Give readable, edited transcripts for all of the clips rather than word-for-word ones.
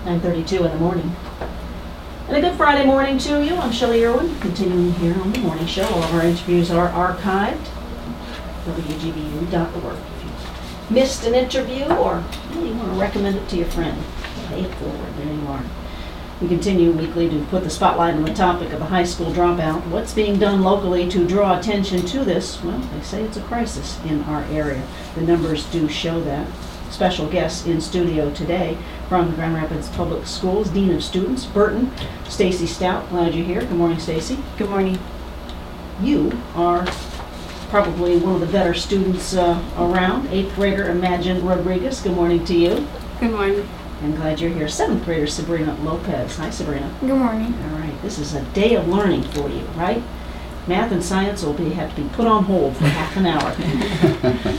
9:32 in the morning. And a good Friday morning to you. I'm Shelley Irwin, continuing here on the morning show. All of our interviews are archived, WGVU.org. If you missed an interview or you want to recommend it to your friend, pay it forward. There you are. We continue weekly to put the spotlight on the topic of the high school dropout. What's being done locally to draw attention to this? Well, they say it's a crisis in our area. The numbers do show that. Special guests in studio today from Grand Rapids Public Schools, Dean of Students, Burton, Stacy Stout. Glad you're here. Good morning, Stacy. Good morning. You are probably one of the better students around, 8th grader Imagine Rodriguez. Good morning to you. Good morning. And glad you're here. 7th grader Sabrina Lopez. Hi, Sabrina. Good morning. All right. This is a day of learning for you, right? Math and science will have to be put on hold for half an hour.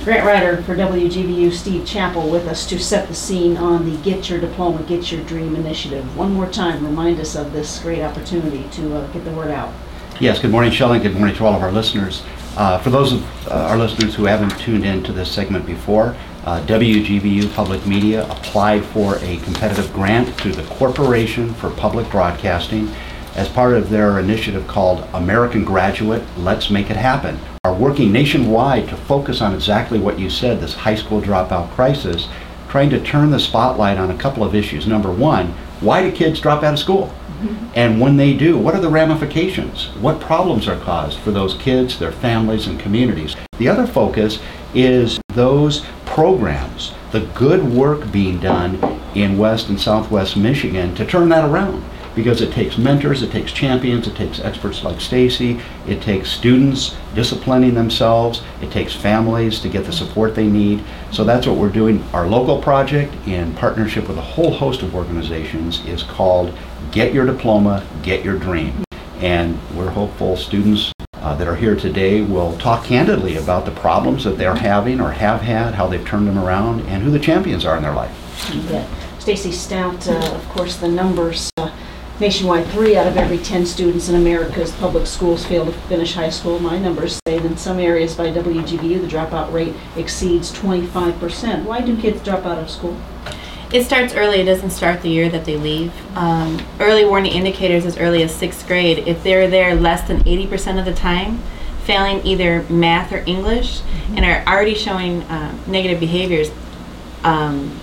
Grant writer for WGVU, Steve Chappell, with us to set the scene on the Get Your Diploma, Get Your Dream initiative. One more time, remind us of this great opportunity to get the word out. Yes, good morning, Shelley. Good morning to all of our listeners. For those of our listeners who haven't tuned in to this segment before, WGVU Public Media applied for a competitive grant through the Corporation for Public Broadcasting as part of their initiative called American Graduate, Let's Make It Happen. Are working nationwide to focus on exactly what you said, this high school dropout crisis, trying to turn the spotlight on a couple of issues. Number one, why do kids drop out of school? And when they do, what are the ramifications? What problems are caused for those kids, their families, and communities? The other focus is those programs, the good work being done in West and Southwest Michigan to turn that around. Because it takes mentors, it takes champions, it takes experts like Stacy, it takes students disciplining themselves, it takes families to get the support they need. So that's what we're doing. Our local project, in partnership with a whole host of organizations, is called Get Your Diploma, Get Your Dream. And we're hopeful students that are here today will talk candidly about the problems that they're having or have had, how they've turned them around, and who the champions are in their life. You bet. Stacy Stout, of course, the numbers. Nationwide, 3 out of every 10 students in America's public schools fail to finish high school. My numbers say that in some areas by WGVU, the dropout rate exceeds 25%. Why do kids drop out of school? It starts early. It doesn't start the year that they leave. Early warning indicators as early as 6th grade. If they're there less than 80% of the time, failing either math or English, and are already showing negative behaviors,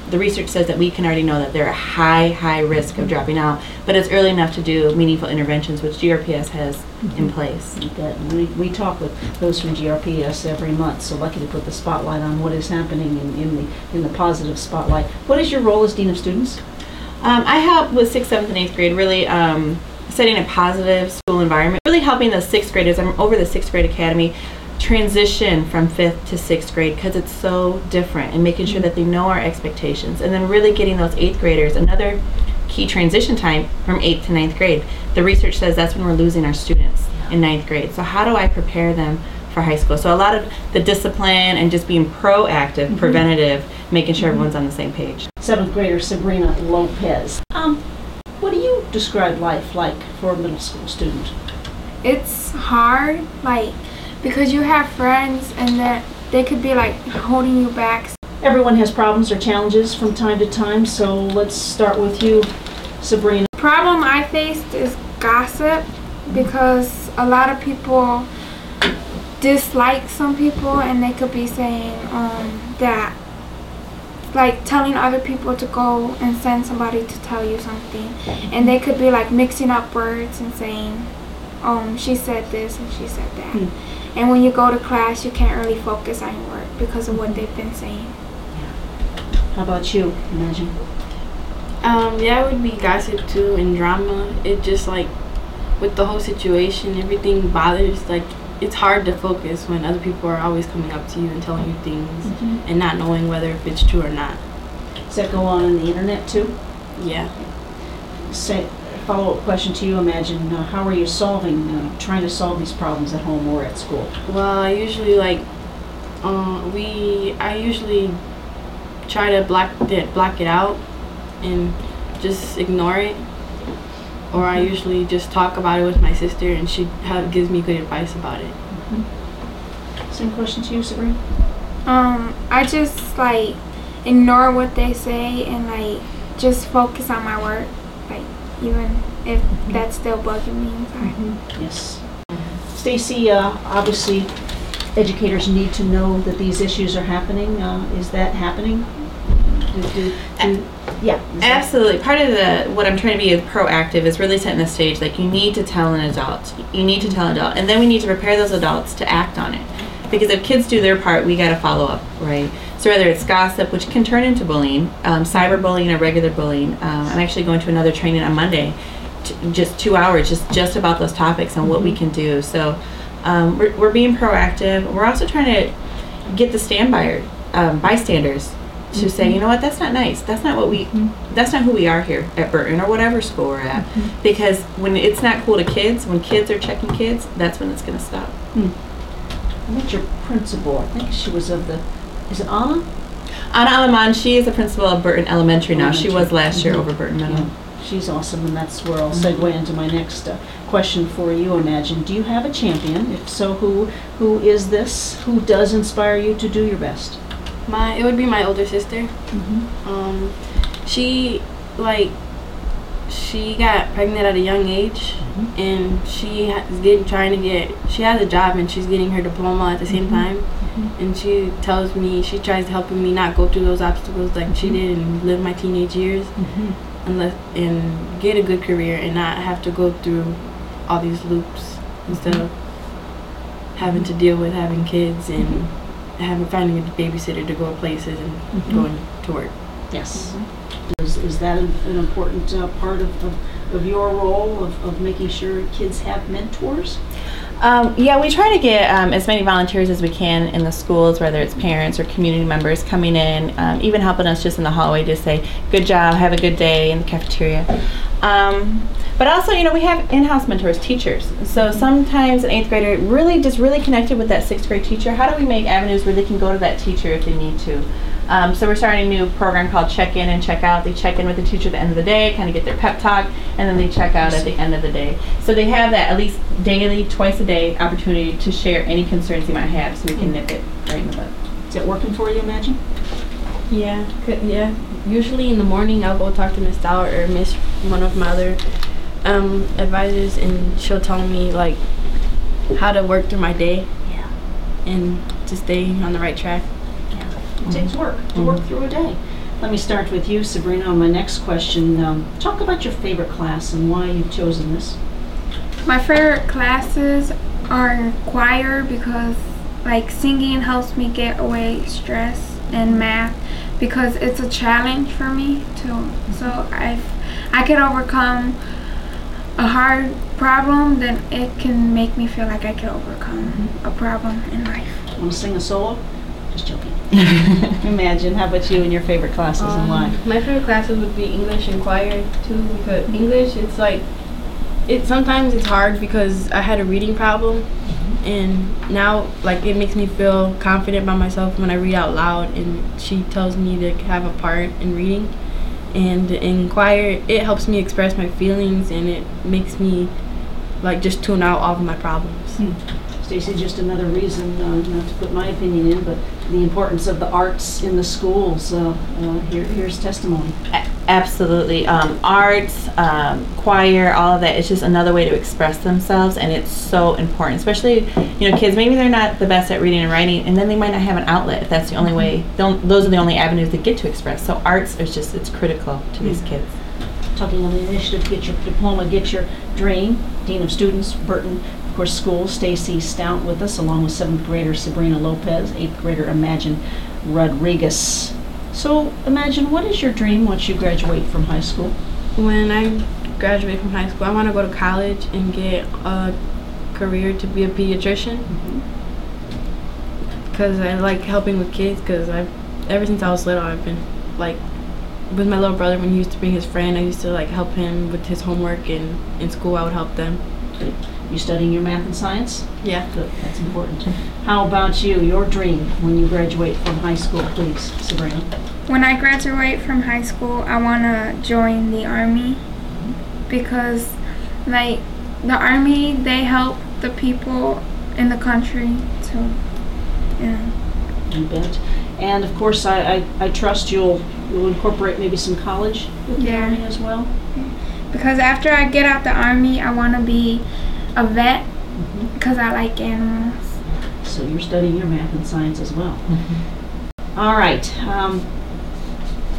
the research says that we can already know that they're at high risk of dropping out, but it's early enough to do meaningful interventions, which GRPS has in place. We talk with those from GRPS every month, so lucky to put the spotlight on what is happening in the positive spotlight. What is your role as Dean of Students? I help with 6th, 7th, and 8th grade, really setting a positive school environment, really helping the 6th graders. I'm over the 6th grade academy, transition from 5th to 6th grade because it's so different, and making sure that they know our expectations, and then really getting those 8th graders, another key transition time from 8th to 9th grade. The research says that's when we're losing our students in 9th grade. So how do I prepare them for high school? So a lot of the discipline and just being proactive, preventative, making sure everyone's on the same page. 7th grader Sabrina Lopez. What do you describe life like for a middle school student? It's hard, because you have friends and that they could be holding you back. Everyone has problems or challenges from time to time, so let's start with you, Sabrina. The problem I faced is gossip, because a lot of people dislike some people, and they could be saying that, telling other people to go and send somebody to tell you something, and they could be mixing up words and saying, she said this and she said that. And when you go to class, you can't really focus on your work because of what they've been saying. How about you, Imagine? Yeah, it would be gossip too, and drama. It just with the whole situation, everything bothers. It's hard to focus when other people are always coming up to you and telling you things and not knowing whether if it's true or not. Does that go on the internet too? Yeah. Follow-up question to you, Imagine. How are you trying to solve these problems at home or at school? Well, I usually I usually try to block it out and just ignore it. Or I usually just talk about it with my sister, and she gives me good advice about it. Same question to you, Sabrina. I just ignore what they say and like just focus on my work, like even if that's still bugging me inside. Yes. Stacy, obviously educators need to know that these issues are happening. Is that happening? Yeah. Absolutely. Part of what I'm trying to be is proactive is really setting the stage. Like, you need to tell an adult. You need to tell an adult. And then we need to prepare those adults to act on it. Because if kids do their part, we got to follow up, right? So whether it's gossip, which can turn into bullying, cyberbullying or regular bullying. I'm actually going to another training on Monday, just 2 hours, just about those topics and what we can do. So we're being proactive. We're also trying to get the bystanders to say, you know what, that's not nice. That's not what that's not who we are here at Burton or whatever school we're at. Because when it's not cool to kids, when kids are checking kids, that's when it's going to stop. I met your principal. I think she was of the, is it Anna? Anna Alaman, she is the principal of Burton Elementary now. She was last year over Burton Middle. Yeah. She's awesome, and that's where I'll segue into my next question for you, Imagine. Do you have a champion? If so, who is this? Who does inspire you to do your best? It would be my older sister. She got pregnant at a young age, and she has a job and she's getting her diploma at the same time. And she tells me, she tries helping me not go through those obstacles like she did and live my teenage years, and get a good career and not have to go through all these loops instead of having to deal with having kids and finding a babysitter to go places and going to work. Yes. Is that an important part of your role of making sure kids have mentors? Yeah, we try to get as many volunteers as we can in the schools, whether it's parents or community members coming in, even helping us just in the hallway to say, good job, have a good day in the cafeteria. But also, we have in-house mentors, teachers. So sometimes an 8th grader really connected with that 6th grade teacher. How do we make avenues where they can go to that teacher if they need to? So we're starting a new program called Check In and Check Out. They check in with the teacher at the end of the day, kind of get their pep talk, and then they check out at the end of the day. So they have that at least daily, twice a day opportunity to share any concerns you might have, so we can nip it right in the bud. Is it working for you, Imagine? Yeah. Usually in the morning I'll go talk to Miss Dower or Miss, one of my other advisors, and she'll tell me like how to work through my day and to stay on the right track. It takes work to work through a day. Let me start with you, Sabrina, on my next question. Talk about your favorite class and why you've chosen this. My favorite classes are choir because like singing helps me get away stress, and math because it's a challenge for me too. So I can overcome a hard problem, then it can make me feel like I can overcome a problem in life. Want to sing a solo? Just joking. Imagine, how about you and your favorite classes and why? My favorite classes would be English and choir too, because English, it's like, sometimes it's hard because I had a reading problem, and now like it makes me feel confident by myself when I read out loud, and she tells me to have a part in reading. And in choir, it helps me express my feelings, and it makes me like just tune out all of my problems. Stacy, just another reason, not to put my opinion in, but the importance of the arts in the schools. Here's testimony. Absolutely. Arts, choir, all of that, it's just another way to express themselves, and it's so important. Especially, kids, maybe they're not the best at reading and writing, and then they might not have an outlet if that's the only way. Those are the only avenues they get to express. So arts is it's critical to these kids. Talking on the initiative, get your diploma, get your dream. Dean of Students, Burton School, Stacy Stout with us, along with 7th grader Sabrina Lopez, 8th grader Imagine Rodriguez. So, Imagine, what is your dream once you graduate from high school? When I graduate from high school, I want to go to college and get a career to be a pediatrician. Because I like helping with kids, because ever since I was little, I've been like, with my little brother, when he used to bring his friend, I used to like help him with his homework, and in school I would help them. Good. You studying your math and science? Yeah. Good, that's important. How about you, your dream when you graduate from high school, please, Sabrina? When I graduate from high school, I want to join the Army because like the Army, they help the people in the country too. You bet. And of course, I trust you'll incorporate maybe some college with the Yeah. Army as well. Because after I get out the Army, I want to be a vet because I like animals. So you're studying your math and science as well. All right.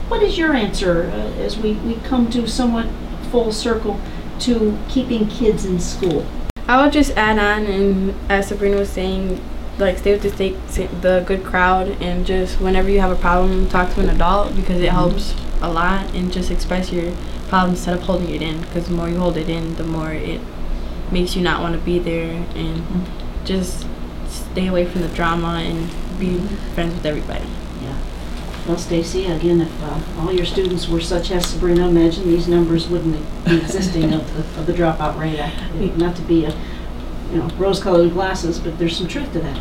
What is your answer as we come to somewhat full circle to keeping kids in school? I would just add on, and as Sabrina was saying, like stay with the good crowd, and just whenever you have a problem, talk to an adult because it helps a lot, and just express your problem instead of holding it in, because the more you hold it in, the more it makes you not want to be there, and just stay away from the drama and be friends with everybody. Yeah. Well, Stacy, again, if all your students were such as Sabrina, I imagine these numbers wouldn't be existing of the dropout rate. Not to be rose-colored glasses, but there's some truth to that.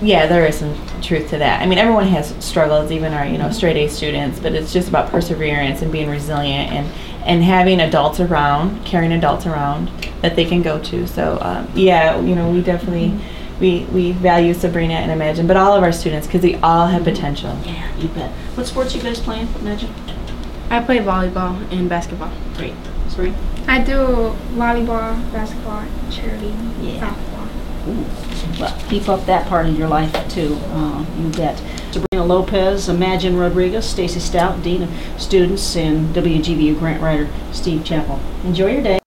Yeah, there is some truth to that. I mean, everyone has struggles, even our straight A students, but it's just about perseverance and being resilient and having adults around, caring adults around that they can go to. So we definitely we value Sabrina and Imagine, but all of our students, because they all have potential. Yeah, you bet. What sports you guys playing, Imagine? I play volleyball and basketball. Great. Sabrina? I do volleyball, basketball, cheerleading, Yeah. softball. Ooh. Well, keep up that part of your life too, you bet. Sabrina Lopez, Imagine Rodriguez, Stacy Stout, Dean of Students, and WGVU grant writer Steve Chappell. Enjoy your day.